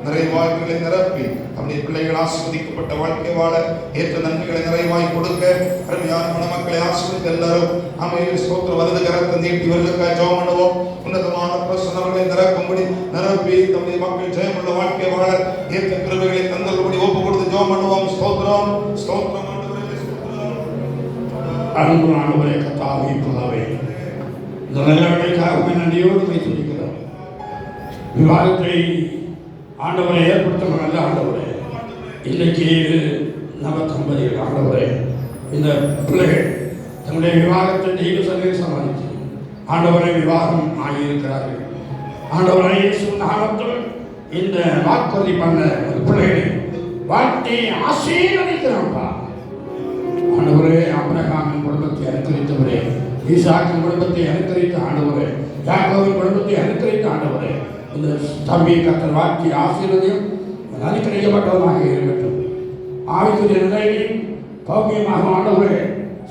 நிறைவாய்களை நிரப்பி நம்முடைய பிள்ளைகள் ஆசீர்வதிக்கப்பட்ட வாழ்க்கை வாழ ஏற்ற நன்மைகளை நிறைவாய் கொடுக்க அருமையான மணமக்களை ஆசீர்வதித்து எல்லாரும் அமையில் ஸ்தோத்திரம் வலது கரத்தை நீட்டி இவர்களுக்காக ஜெபம் பண்ணுவோம். உன்னதமான பிரசன்னங்களை நிரப்பும்படி நிரப்பி நம்முடைய மக்கள் ஜெயமுள்ள வாழ்க்கை வாழ ஏற்ற கிருபைகளை தந்தல்படி ஒப்பு கொடுத்து ஜெபம் பண்ணுவோம். ஸ்தோத்திரம் ஸ்தோத்திரம் அன்பு ஆண்டவரே, கர்த்தாவே, பிதாவே, இந்த நல்ல வேளைக்காக நன்றியோடு வைத்திருக்கிறோம். விவாதத்தை ஆண்டவரை ஏற்படுத்த நல்ல ஆண்டவரே, இன்றைக்கு நவ தம்பதிகள் ஆண்டவரே, இந்த பிள்ளைகள் தங்களுடைய விவாகத்தை தெய்வ சபையை சமாளித்து ஆண்டவரை விவாகம் ஆகியிருக்கிறார்கள். ஆண்டவரை நாமத்தில் இந்த வாக்குறுதி பண்ண பிள்ளைகளை வாழ்த்தி ஆசீர்வதிக்கிறான்பா. ஆண்டவரே, ஆபிரகாமின் குடும்பத்தை அனுசரித்தவரே, ஈசாக்கின் குடும்பத்தை அனுசரித்த ஆண்டவரே, யாக்கோபின் குடும்பத்தை அனுசரித்த ஆண்டவரே, இந்த தம்பி கர்த்தர் வாக்கி ஆசீர்வதியும் அனுக்கிரகிக்கப்பட்டவமாக இருக்கட்டும். ஆவிக்குரிய நிலையிலும் பௌமியமாக ஆண்டவரே,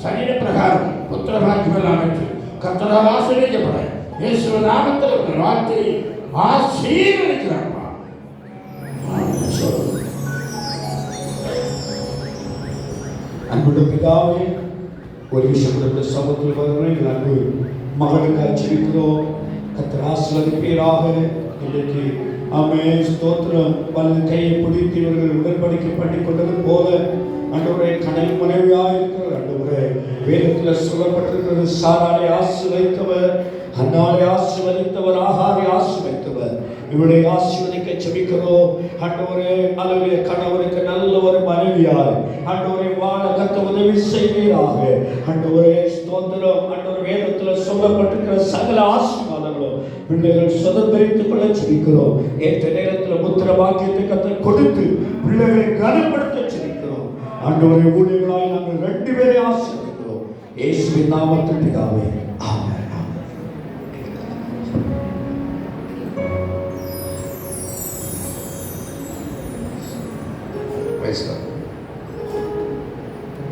சரீர பிரகாரம் புத்திர பாக்கியம் எல்லாம் பெற்று கர்த்தரால் ஆசீர்வதிக்கப்பட இயேசு நாமத்தில் ஒரு வார்த்தை ஆசீர்வதிக்கிறான்பா. அன்புள்ள பிதாவே, ஒரு விஷயம் சமூகத்தில் வருகிறேன். அன்பு மகளுக்கு அச்சிருக்கிறோம். கர்த்தர் ஆசீர்வதிப்பீராக. இன்றைக்கு ஆமே ஸ்தோத்திரம். வலது கையை பிடித்து இவர்கள் உடன்படிக்கை பண்ணி கொண்டது போல ஆண்டவரே, கணவன் மனைவியாக இருக்கிற ஆண்டவரே, வேதத்தில் சொல்லப்பட்டிருக்கிறது. சாராரை ஆசீர்வதித்தவர், அன்னாரை ஆசீர்வதித்தவர், ஆகாரை ஆசீர்வதித்தவர். இவருடைய ஆசீர்வதிக்க செபிக்கிறோம். ஆண்டவரே, அளவிய கணவருக்கு நல்ல ஒரு மனைவியார் ஆண்டவரை வாழ கத்த உதவி செய்வீராக. ஆண்டவரே ஸ்தோத்திரம். ஆண்டவர் வேதத்தில் சொல்லப்பட்டிருக்கிற சகல ஆசீர்வாதங்களும் பிள்ளைகள் சுதந்திரித்துக் கொள்ள செபிக்கிறோம். ஏற்ற நேரத்தில் புத்திர வாக்கியத்தை கத்த கொடுத்து பிள்ளைகளை கனப்படுத்த செபிக்கிறோம். ஆண்டவரை ஊழியர்களாய் நாங்கள் 2 பேரை ஆசீர்வதிக்கிறோம். இயேசுவின் நாமத்தில் பிதாவே, ஆமென்.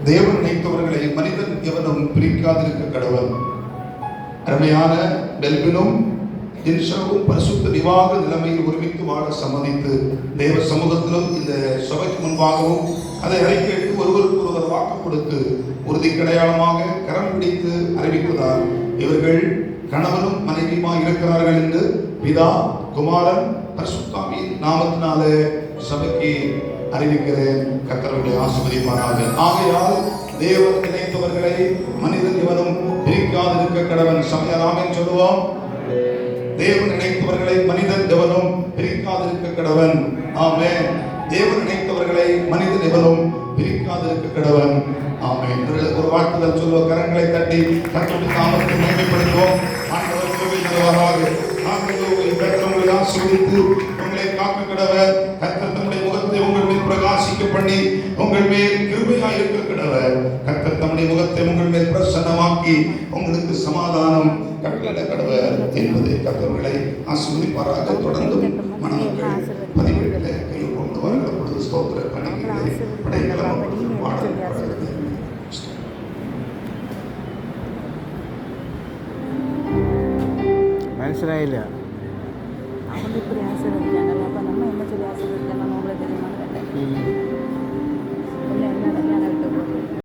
தேவன் நினைத்தவர்களை மனிதன் எவனும் பிரிக்காதிருக்க கடவுள். அருமையான பெல்பினும் ஜின்ஷாவும் பரிசுத்த விவாக நிலைமையில் ஒருமித்து வாழ சம்மதித்து தேவ சமூகத்திலும் இந்த சபைக்கு முன்பாகவும் அதை அறிக்கையிட்டு ஒருவருக்கு ஒருவர் வாக்கு கொடுத்து உறுதி அடையாளமாக கரம் பிடித்து அறிவிப்பதால் இவர்கள் கணவனும் மனைவியுமாய் இருக்கிறார்கள் என்று பிதா குமாரன் பரிசுத்தாவியின் நாமத்தினாலே சபைக்கு அறிவிக்கிறேன். கர்த்தருடைய ஆசீர்வதிப்பாராக. ஆகையால் தேவன் நினைத்தவர்களை மனிதன் இவனும் பிரிக்காதிருக்க கடவன். சமயராமன் சொல்லுவோம். தேவன் நினைத்தவர்களை மனிதன் எவனும் பிரிக்காதிருக்க கடவன். ஆமென். தேவன் நினைத்தவர்களை மனிதன் எவனும் பிரிக்காதிருக்க கடவன். ஆமென். ஒரு வாழ்த்துதல் சொல்லுவோம். கரங்களை தட்டி கர்த்தருடைய நாமத்தை மகிமைப்படுத்துவோம். ஆண்டவர் கிருபை தருவாராக. ஆண்டவர் பெற்றவங்களை ஆசீர்வதித்து உங்களை காக்க கடவர். கர்த்தர் தம்முடைய முகத்தை உங்கள் மேல் பிரகாசிக்க பண்ணி உங்கள் மேல் கிருபையாய் இருக்க கடவர். கர்த்தர் தம்முடைய முகத்தை உங்கள் மேல் பிரசன்னமாக்கி உங்களுக்கு சமாதானம் கட்டளை கடவர் என்பதை கர்த்தர்களை ஆசீர்வதிப்பாராக. தொடர்ந்து மணமக்கள் பதிவுகளை கையில் கொண்டு வரப்பொழுது ஸ்தோத்திர கணக்கிலே படைக்கலாம் பாடல்கள் മനസ്സിലായില്ല. അവൻ്റെ ഇപ്പോൾ ആശീർവദിക്കാനല്ല. അപ്പം നമ്മൾ എന്നെ ചൊല്ലി ആശീർവദിക്കണം. നമ്മളെ തരുമാനം